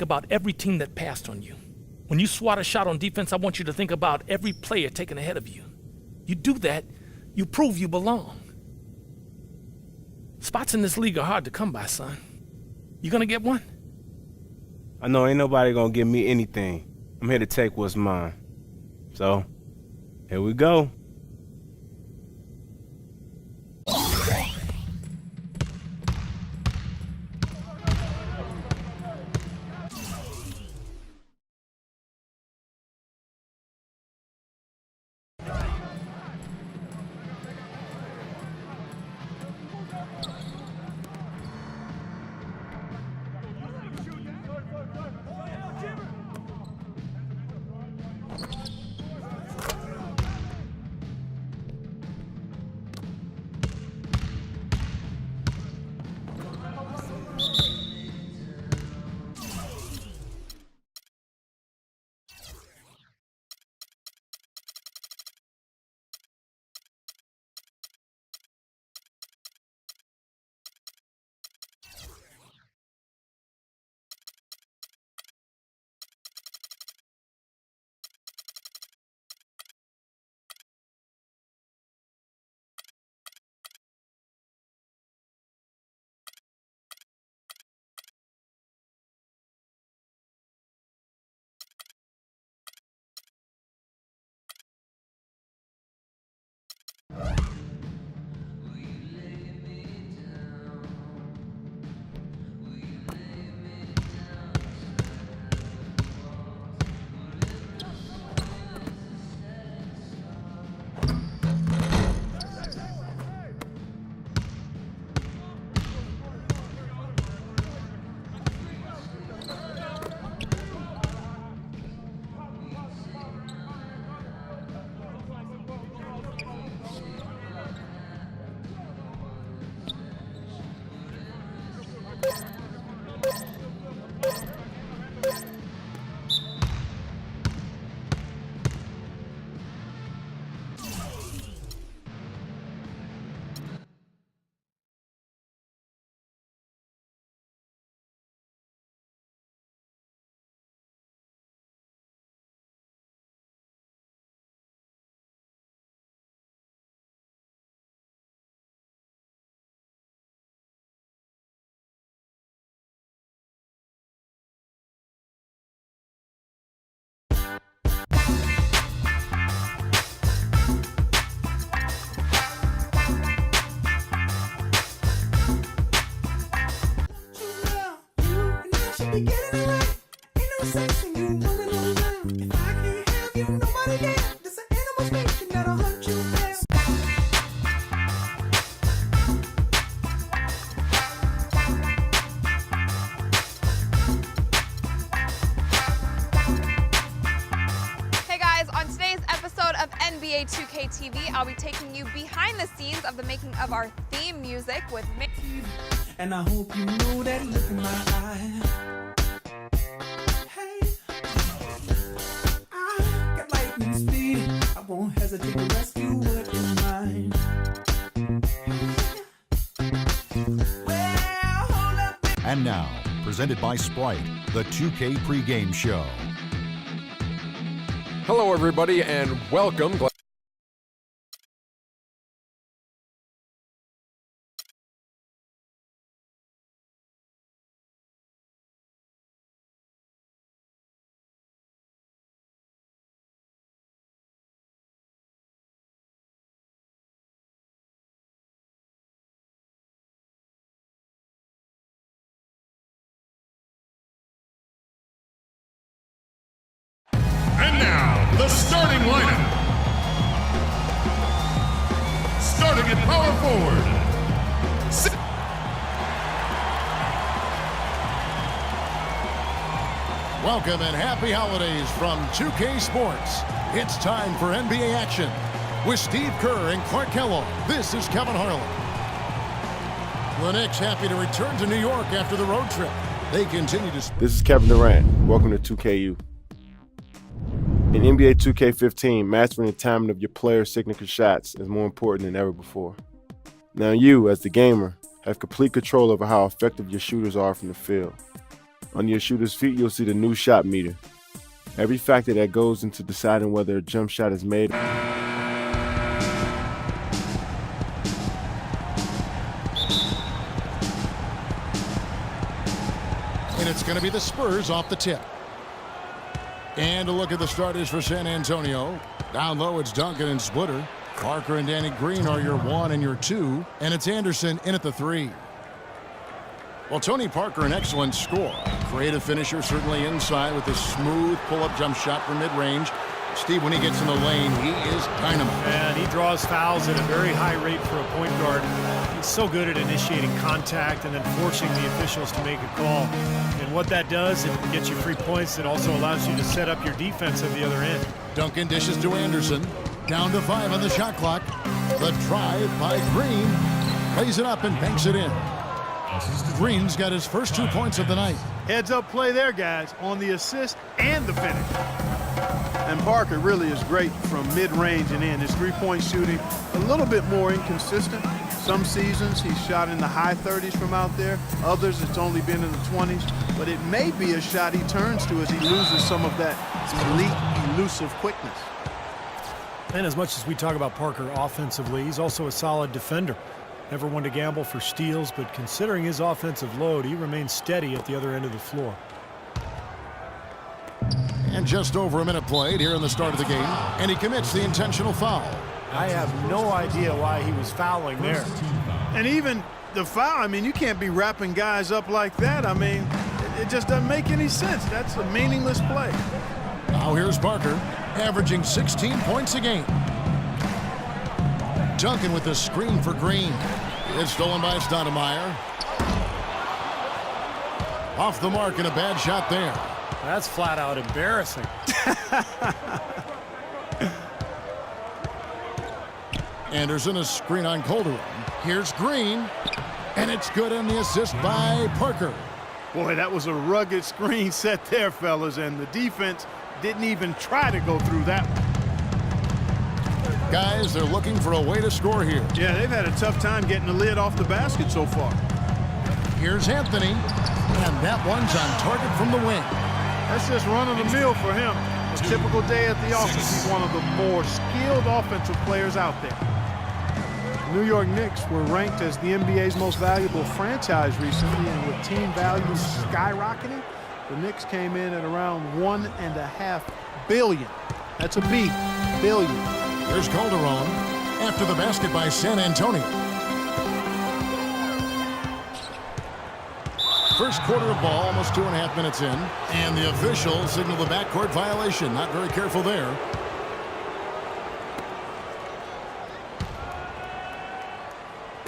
think about every team that passed on you. When you swat a shot on defense, I want you to think about every player taken ahead of you. You do that, you prove you belong. Spots in this league are hard to come by, son. You gonna get one? I know ain't nobody gonna give me anything. I'm here to take what's mine. So, here we go. NBA 2K TV, I'll be taking you behind the scenes of the making of our theme music with me. And I hope you know that look in my eye. Hey, I got lightning speed. I won't hesitate to rescue what is mine. Well, hold up. And now, presented by Sprite, the 2K pregame show. Hello, everybody, and welcome. And now, the starting lineup. Starting at power forward. Welcome and happy holidays from 2K Sports. It's time for NBA action. With Steve Kerr and Clark Kellogg, this is Kevin Harlan. The Knicks happy to return to New York after the road trip. They continue to... This is Kevin Durant. Welcome to 2KU. In NBA 2K15, mastering the timing of your players' signature shots is more important than ever before. Now you, as the gamer, have complete control over how effective your shooters are from the field. On your shooter's feet, you'll see the new shot meter. Every factor that goes into deciding whether a jump shot is made. And it's going to be the Spurs off the tip. And a look at the starters for San Antonio. Down low, it's Duncan and Splitter. Parker and Danny Green are your 1 and your 2. And it's Anderson in at the 3. Well, Tony Parker, an excellent scorer. Creative finisher, certainly inside with a smooth pull-up jump shot from mid-range. Steve, when he gets in the lane, he is dynamite. And he draws fouls at a very high rate for a point guard. He's so good at initiating contact and then forcing the officials to make a call. And what that does, it gets you free points. It also allows you to set up your defense at the other end. Duncan dishes to Anderson. Down to 5 on the shot clock. The drive by Green. Lays it up and banks it in. Green's got his first 2 points of the night. Heads up play there, guys, on the assist and the finish. And Parker really is great from mid-range and in. His three-point shooting a little bit more inconsistent. Some seasons he's shot in the high 30s from out there. Others it's only been in the 20s. But it may be a shot he turns to as he loses some of that elite, elusive quickness. And as much as we talk about Parker offensively, he's also a solid defender. Never one to gamble for steals, but considering his offensive load, he remains steady at the other end of the floor. And just over a minute played here in the start of the game, and he commits the intentional foul. I have no idea why he was fouling there. And even the foul, I mean, you can't be wrapping guys up like that. I mean, it just doesn't make any sense. That's a meaningless play. Now here's Parker, averaging 16 points a game. Duncan with the screen for Green. It's stolen by Stoudemire. Off the mark and a bad shot there. That's flat out embarrassing. Anderson, a screen on Calderon. Here's Green, and it's good on the assist by Parker. Boy, that was a rugged screen set there, fellas, and the defense didn't even try to go through that one. Guys, they're looking for a way to score here. Yeah, they've had a tough time getting the lid off the basket so far. Here's Anthony, and that one's on target from the wing. That's just run-of-the-mill for him. A typical day at the office. He's one of the more skilled offensive players out there. The New York Knicks were ranked as the NBA's most valuable franchise recently, and with team values skyrocketing, the Knicks came in at around $1.5 billion. That's a B, billion. Here's Calderon after the basket by San Antonio. First quarter of ball, almost 2.5 minutes in, and the official signaled the backcourt violation. Not very careful there.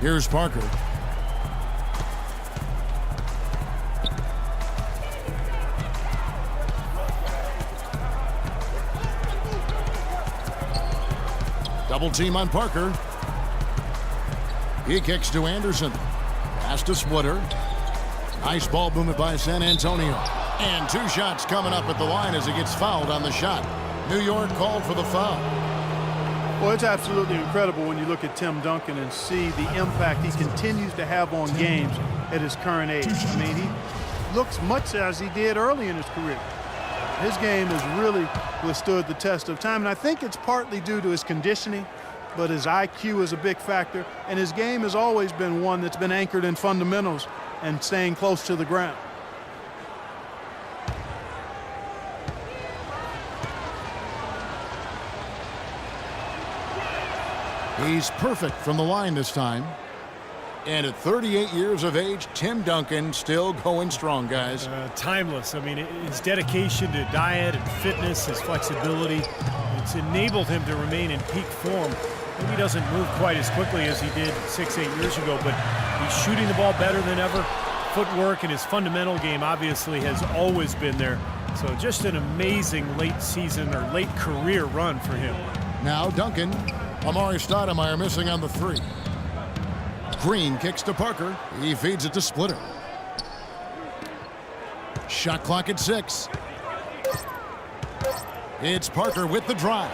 Here's Parker. Double team on Parker. He kicks to Anderson. Pass to Splitter. Nice ball movement by San Antonio. And 2 shots coming up at the line as he gets fouled on the shot. New York called for the foul. Well, it's absolutely incredible when you look at Tim Duncan and see the impact he continues to have on games at his current age. I mean, he looks much as he did early in his career. His game has really withstood the test of time, and I think it's partly due to his conditioning, but his IQ is a big factor, and his game has always been one that's been anchored in fundamentals and staying close to the ground. He's perfect from the line this time. And at 38 years of age, Tim Duncan still going strong, guys. Timeless. I mean, his dedication to diet and fitness, his flexibility, it's enabled him to remain in peak form. Maybe he doesn't move quite as quickly as he did 6-8 years ago, but he's shooting the ball better than ever. Footwork and his fundamental game obviously has always been there. So just an amazing late season or late career run for him. Now Duncan. Amari Stoudemire missing on the 3. Green kicks to Parker. He feeds it to Splitter. Shot clock at 6. It's Parker with the drive.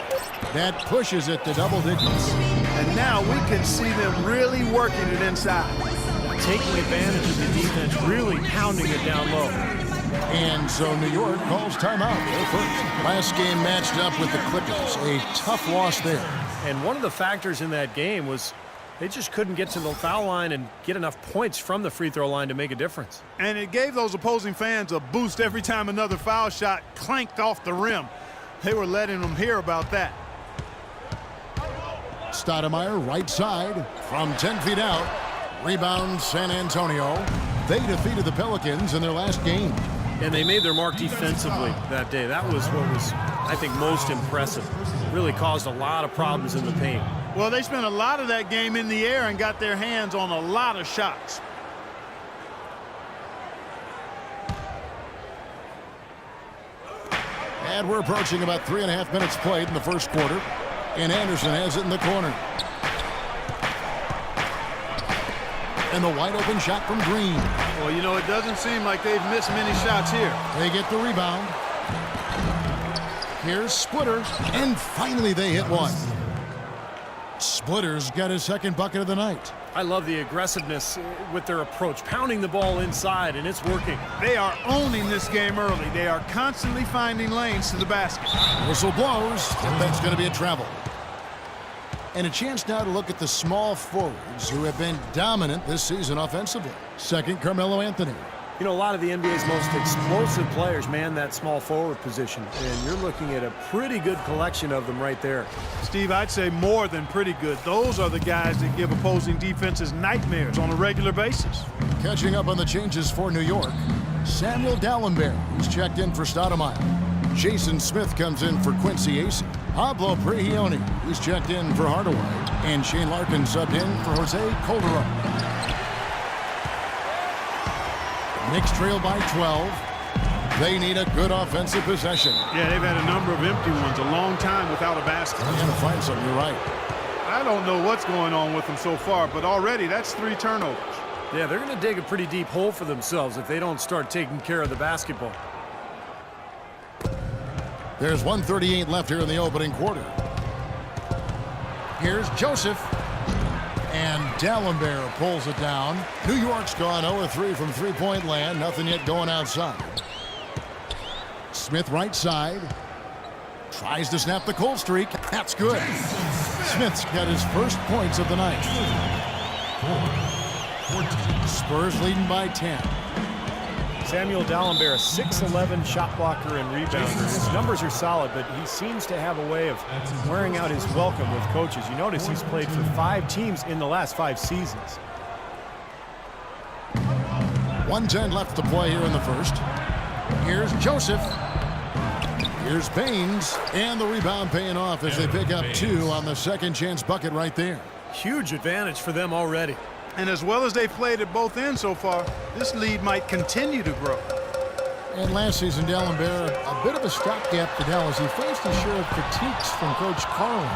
That pushes it to double digits. And now we can see them really working it inside. Taking advantage of the defense, really pounding it down low. And so New York calls timeout. They're first. Last game matched up with the Clippers. A tough loss there. And one of the factors in that game was they just couldn't get to the foul line and get enough points from the free throw line to make a difference. And it gave those opposing fans a boost every time another foul shot clanked off the rim. They were letting them hear about that. Stoudemire right side from 10 feet out. Rebound San Antonio. They defeated the Pelicans in their last game. And they made their mark defensively that day. That was what was, I think, most impressive. Really caused a lot of problems in the paint. Well, they spent a lot of that game in the air and got their hands on a lot of shots. And we're approaching about 3.5 minutes played in the first quarter. And Anderson has it in the corner. And the wide open shot from Green. Well, you know, it doesn't seem like they've missed many shots here. They get the rebound. Here's Splitter. And finally they hit one. Splitter's got his second bucket of the night. I love the aggressiveness with their approach, pounding the ball inside, and it's working. They are owning this game early. They are constantly finding lanes to the basket. Whistle blows. That's going to be a travel. And a chance now to look at the small forwards who have been dominant this season offensively. Second, Carmelo Anthony. You know, a lot of the NBA's most explosive players man that small forward position, and you're looking at a pretty good collection of them right there. Steve, I'd say more than pretty good. Those are the guys that give opposing defenses nightmares on a regular basis. Catching up on the changes for New York, Samuel Dalembert, who's checked in for Stoudemire. Jason Smith comes in for Quincy Acey. Pablo Prigioni, who's checked in for Hardaway. And Shane Larkin subbed in for Jose Calderon. Knicks trail by 12. They need a good offensive possession. Yeah, they've had a number of empty ones, a long time without a basket. They're going to find something, you're right. I don't know what's going on with them so far, but already that's 3 turnovers. Yeah, they're going to dig a pretty deep hole for themselves if they don't start taking care of the basketball. There's 1:38 left here in the opening quarter. Here's Joseph. And Dalembert pulls it down. New York's gone 0-3 from three-point land. Nothing yet going outside. Smith right side. Tries to snap the cold streak. That's good. Smith's got his first points of the night. Spurs leading by 10. Samuel Dalembert, a 6'11" shot blocker and rebounder. His numbers are solid, but he seems to have a way of wearing out his welcome with coaches. You notice he's played for 5 teams in the last 5 seasons. 1:10 left to play here in the first. Here's Joseph. Here's Baines. And the rebound paying off as they pick up 2 on the second chance bucket right there. Huge advantage for them already. And as well as they've played at both ends so far, this lead might continue to grow. And last season, Dalembert, a bit of a stopgap to Dallas. He faced a share of critiques from Coach Carlin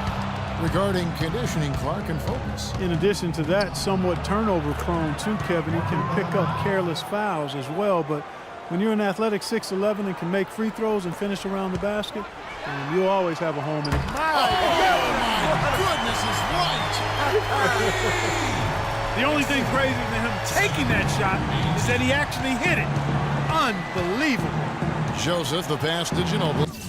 regarding conditioning Clark and focus. In addition to that, somewhat turnover prone too, Kevin. He can pick up careless fouls as well, but when you're an athletic 6'11" and can make free throws and finish around the basket, you'll always have a home in it. My goodness is right. The only thing crazier than him taking that shot is that he actually hit it. Unbelievable. Joseph, the pass to Ginobili.